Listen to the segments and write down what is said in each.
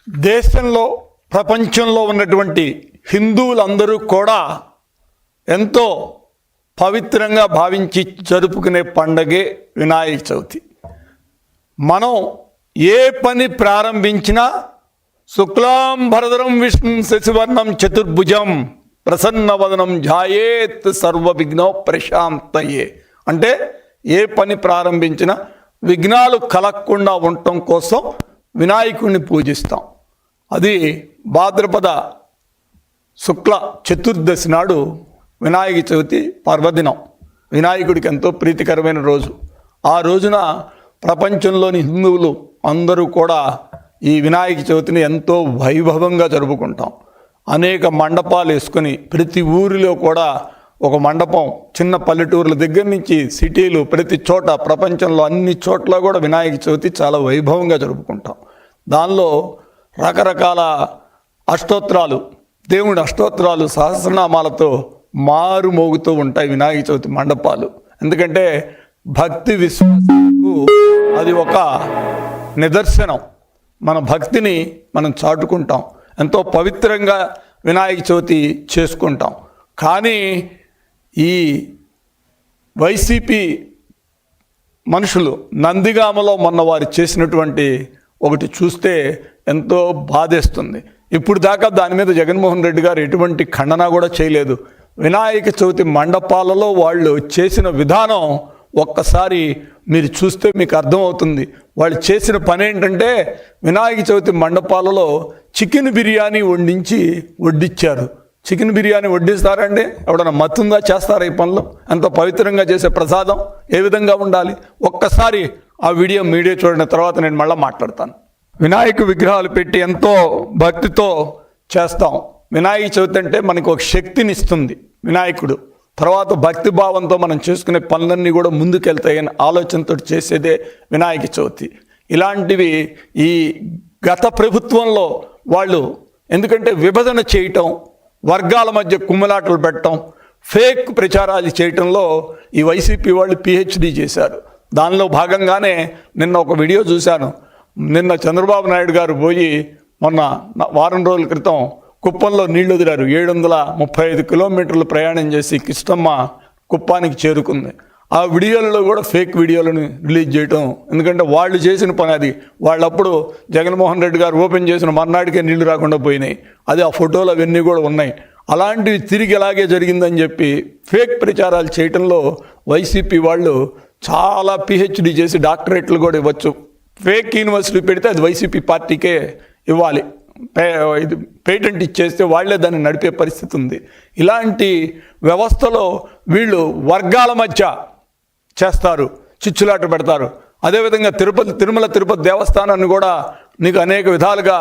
దేశంలో ప్రపంచంలో ఉన్నటువంటి హిందువులందరూ కూడా ఎంతో పవిత్రంగా భావించి జరుపుకునే పండగే వినాయక చవితి. మనం ఏ పని ప్రారంభించినా శుక్లాం భరధరం విష్ణు శశివర్ణం చతుర్భుజం ప్రసన్నవదనం ధ్యాయేత్ సర్వ విఘ్నో ప్రశాంతయే అంటే ఏ పని ప్రారంభించినా విఘ్నాలు కలగకుండా ఉండటం కోసం వినాయకుడిని పూజిస్తాం. అది భాద్రపద శుక్ల చతుర్దశి నాడు వినాయక చవితి పర్వదినం. వినాయకుడికి ఎంతో ప్రీతికరమైన రోజు. ఆ రోజున ప్రపంచంలోని హిందువులు అందరూ కూడా ఈ వినాయక చవితిని ఎంతో వైభవంగా జరుపుకుంటాం. అనేక మండపాలు వేసుకొని ప్రతి ఊరిలో కూడా ఒక మండపం, చిన్న పల్లెటూర్ల దగ్గర నుంచి సిటీలు, ప్రతి చోట ప్రపంచంలో అన్ని చోట్ల కూడా వినాయక చవితి చాలా వైభవంగా జరుపుకుంటాం. దానిలో రకరకాల అష్టోత్తరాలు, దేవుడి అష్టోత్తరాలు సహస్రనామాలతో మారు మోగుతూ ఉంటాయి వినాయక చవితి మండపాలు. ఎందుకంటే భక్తి విశ్వాసాలకు అది ఒక నిదర్శనం. మన భక్తిని మనం చాటుకుంటాం, ఎంతో పవిత్రంగా వినాయక చవితి చేసుకుంటాం. కానీ ఈ వైసీపీ మనుషులు నందిగామలో మొన్న వారు చేసినటువంటి ఒకటి చూస్తే ఎంతో బాధేస్తుంది. ఇప్పుడు దాకా దాని మీద జగన్మోహన్ రెడ్డి గారు ఎటువంటి ఖండన కూడా చేయలేదు. వినాయక చవితి మండపాలలో వాళ్ళు చేసిన విధానం ఒక్కసారి మీరు చూస్తే మీకు అర్థమవుతుంది. వాళ్ళు చేసిన పని ఏంటంటే వినాయక చవితి మండపాలలో చికెన్ బిర్యానీ వడ్డించారు. చికెన్ బిర్యానీ వడ్డిస్తారండి? ఎవడన్నా మత్తుందా చేస్తారా ఈ పనులు? ఎంతో పవిత్రంగా చేసే ప్రసాదం ఏ విధంగా ఉండాలి? ఒక్కసారి ఆ మీడియా చూడిన తర్వాత నేను మళ్ళీ మాట్లాడతాను. వినాయక విగ్రహాలు పెట్టి ఎంతో భక్తితో చేస్తాం. వినాయక చవితి అంటే మనకు ఒక శక్తిని ఇస్తుంది వినాయకుడు. తర్వాత భక్తి భావంతో మనం చేసుకునే పనులన్నీ కూడా ముందుకెళ్తాయని ఆలోచనతో చేసేదే వినాయక చవితి. ఇలాంటివి ఈ గత ప్రభుత్వంలో వాళ్ళు ఎందుకంటే విభజన చేయటం, వర్గాల మధ్య కుమ్ములాటలు పెట్టడం, ఫేక్ ప్రచారాలు చేయటంలో ఈ వైసీపీ వాళ్ళు PhD చేశారు. దానిలో భాగంగానే నిన్న ఒక వీడియో చూశాను. నిన్న చంద్రబాబు నాయుడు గారు పోయి మొన్న వారం రోజుల క్రితం కుప్పంలో నీళ్లు వదిలారు. 735 కిలోమీటర్లు ప్రయాణం చేసి కృష్ణమ్మ కుప్పానికి చేరుకుంది. ఆ వీడియోలలో కూడా ఫేక్ వీడియోలను రిలీజ్ చేయటం. ఎందుకంటే వాళ్ళు చేసిన పని అది. వాళ్ళప్పుడు జగన్మోహన్ రెడ్డి గారు ఓపెన్ చేసిన మర్నాటికే నీళ్లు రాకుండా పోయినాయి. అది ఆ ఫోటోలు అవన్నీ కూడా ఉన్నాయి. అలాంటివి తిరిగి ఎలాగే జరిగిందని చెప్పి ఫేక్ ప్రచారాలు చేయటంలో వైసీపీ వాళ్ళు చాలా PhD చేసి డాక్టరేట్లు కూడా ఇవ్వచ్చు. ఫేక్ యూనివర్సిటీ పెడితే అది వైసీపీ పార్టీకే ఇవ్వాలి. ఇది పేటెంట్ ఇచ్చేస్తే వాళ్లే దాన్ని నడిపే పరిస్థితి ఉంది. ఇలాంటి వ్యవస్థలో వీళ్ళు వర్గాల మధ్య చేస్తారు, చిచ్చులాట పెడతారు. అదేవిధంగా తిరుమల తిరుపతి దేవస్థానాన్ని కూడా నీకు అనేక విధాలుగా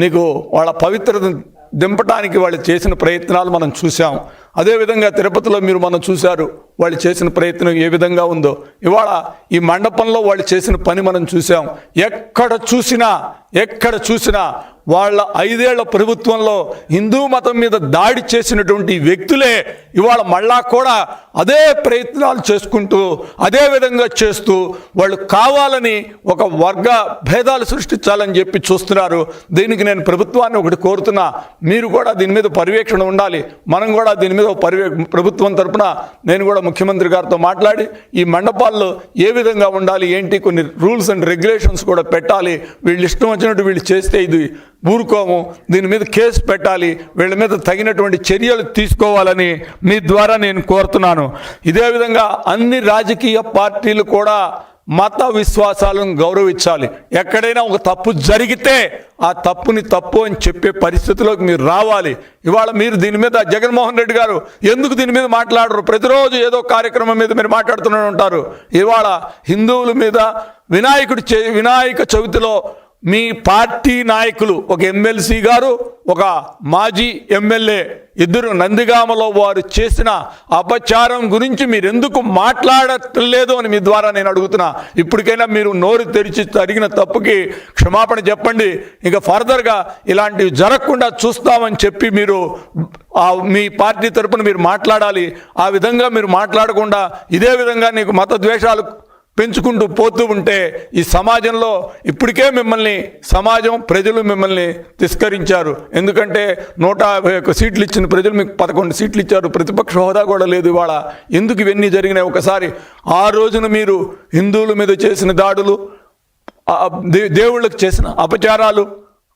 నీకు వాళ్ళ పవిత్రతను దింపడానికి వాళ్ళు చేసిన ప్రయత్నాలు మనం చూసాం. అదేవిధంగా తిరుపతిలో మీరు మనం చూశారు వాళ్ళు చేసిన ప్రయత్నం ఏ విధంగా ఉందో. ఇవాళ ఈ మండపంలో వాళ్ళు చేసిన పని మనం చూసాం. ఎక్కడ చూసినా వాళ్ళ 5 ఏళ్ల ప్రభుత్వంలో హిందూ మతం మీద దాడి చేసినటువంటి వ్యక్తులే ఇవాళ మళ్ళా కూడా అదే ప్రయత్నాలు చేసుకుంటూ అదే విధంగా చేస్తూ వాళ్ళు కావాలని ఒక వర్గ భేదాలు సృష్టించాలని చెప్పి చూస్తున్నారు. దీనికి నేను ప్రభుత్వాన్ని ఒకటి కోరుతున్నా, మీరు కూడా దీని మీద పర్యవేక్షణ ఉండాలి. మనం కూడా దీని మీద ప్రభుత్వం తరపున నేను కూడా ముఖ్యమంత్రి గారితో మాట్లాడి ఈ మండపాల్లో ఏ విధంగా ఉండాలి ఏంటి కొన్ని రూల్స్ అండ్ రెగ్యులేషన్స్ కూడా పెట్టాలి. వీళ్ళు ఇష్టం వచ్చినట్టు వీళ్ళు చేస్తే ఇది ఊరుకోము, దీని మీద కేసు పెట్టాలి, వీళ్ళ మీద తగినటువంటి చర్యలు తీసుకోవాలని మీ ద్వారా నేను కోరుతున్నాను. ఇదే విధంగా అన్ని రాజకీయ పార్టీలు కూడా మత విశ్వాసాలను గౌరవించాలి. ఎక్కడైనా ఒక తప్పు జరిగితే ఆ తప్పుని తప్పు అని చెప్పే పరిస్థితిలోకి మీరు రావాలి. ఇవాళ మీరు దీని మీద జగన్మోహన్ రెడ్డి గారు ఎందుకు దీని మీద మాట్లాడరు? ప్రతిరోజు ఏదో కార్యక్రమం మీద మీరు మాట్లాడుతూనే ఉంటారు. ఇవాళ హిందువుల మీద వినాయక చవితిలో మీ పార్టీ నాయకులు, ఒక ఎమ్మెల్సీ గారు, ఒక మాజీ ఎమ్మెల్యే, ఇద్దరు నందిగామలో వారు చేసిన అపచారం గురించి మీరు ఎందుకు మాట్లాడట్లేదు అని మీ ద్వారా నేను అడుగుతున్నా. ఇప్పటికైనా మీరు నోరు తెరిచి జరిగిన తప్పుకి క్షమాపణ చెప్పండి. ఇక ఫర్దర్గా ఇలాంటివి జరగకుండా చూస్తామని చెప్పి మీరు మీ పార్టీ తరపున మీరు మాట్లాడాలి. ఆ విధంగా మీరు మాట్లాడకుండా ఇదే విధంగా నీకు మత ద్వేషాలు పెంచుకుంటూ పోతూ ఉంటే ఈ సమాజంలో ఇప్పటికే మిమ్మల్ని సమాజం ప్రజలు మిమ్మల్ని తిరస్కరించారు. ఎందుకంటే 151 సీట్లు ఇచ్చిన ప్రజలు మీకు 11 సీట్లు ఇచ్చారు. ప్రతిపక్ష హోదా కూడా లేదు ఇవాళ. ఎందుకు ఇవన్నీ జరిగినాయి? ఒకసారి ఆ రోజున మీరు హిందువుల మీద చేసిన దాడులు, దేవుళ్ళకు చేసిన అపచారాలు,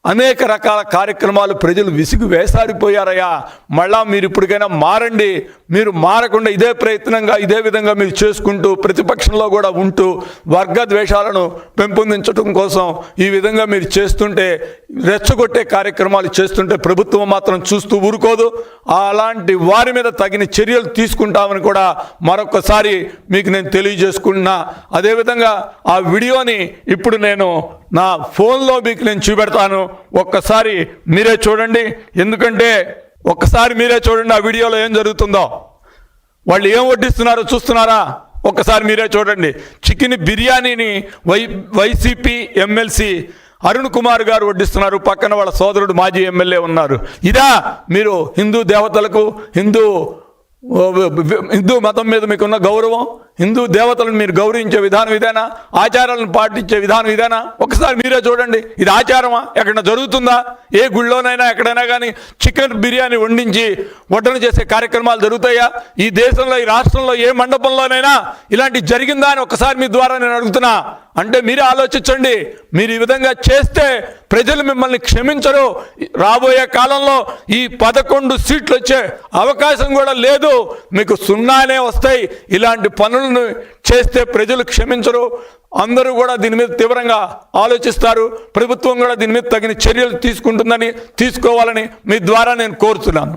అనేక రకాల కార్యక్రమాలు ప్రజలు విసిగి వేసారిపోయారయ్యా. మళ్ళా మీరు ఇప్పటికైనా మారండి. మీరు మారకుండా ఇదే ప్రయత్నంగా ఇదే విధంగా మీరు చేసుకుంటూ ప్రతిపక్షంలో కూడా ఉంటూ వర్గ ద్వేషాలను పెంపొందించడం కోసం ఈ విధంగా మీరు చేస్తుంటే, రెచ్చగొట్టే కార్యక్రమాలు చేస్తుంటే ప్రభుత్వం మాత్రం చూస్తూ ఊరుకోదు. అలాంటి వారి మీద తగిన చర్యలు తీసుకుంటామని కూడా మరొకసారి మీకు నేను తెలియజేసుకుంటున్నా. అదేవిధంగా ఆ వీడియోని ఇప్పుడు నేను నా ఫోన్లో మీకు నేను చూపెడతాను. ఒక్కసారి మీరే చూడండి. ఎందుకంటే ఒక్కసారి మీరే చూడండి ఆ వీడియోలో ఏం జరుగుతుందో. వాళ్ళు ఏం వడ్డిస్తున్నారో చూస్తున్నారా? ఒక్కసారి మీరే చూడండి. చికెన్ బిర్యానీని వైసీపీ ఎమ్మెల్సీ అరుణ్ కుమార్ గారు వడ్డిస్తున్నారు. పక్కన వాళ్ళ సోదరుడు మాజీ ఎమ్మెల్యే ఉన్నారు. ఇదా మీరు హిందూ దేవతలకు, హిందూ మతం మీద మీకున్న గౌరవం, హిందూ దేవతలను మీరు గౌరవించే విధానం ఇదేనా? ఆచారాలను పాటించే విధానం ఇదేనా? ఒకసారి మీరే చూడండి. ఇది ఆచారమా? ఎక్కడైనా జరుగుతుందా? ఏ గుళ్ళోనైనా ఎక్కడైనా కానీ చికెన్ బిర్యానీ వండించి వడ్డన చేసే కార్యక్రమాలు జరుగుతాయా? ఈ దేశంలో, ఈ రాష్ట్రంలో ఏ మండపంలోనైనా ఇలాంటి జరిగిందా అని ఒకసారి మీ ద్వారా నేను అడుగుతున్నా. అంటే మీరే ఆలోచించండి. మీరు ఈ విధంగా చేస్తే ప్రజలు మిమ్మల్ని క్షమించరు. రాబోయే కాలంలో ఈ 11 సీట్లు వచ్చే అవకాశం కూడా లేదు. మీకు 0నే వస్తాయి. ఇలాంటి పనులను చేస్తే ప్రజలు క్షమించరు. అందరూ కూడా దీని మీద తీవ్రంగా ఆలోచిస్తారు. ప్రభుత్వం కూడా దీని మీద తగిన చర్యలు తీసుకోవాలని మీ ద్వారా నేను కోరుతున్నాను.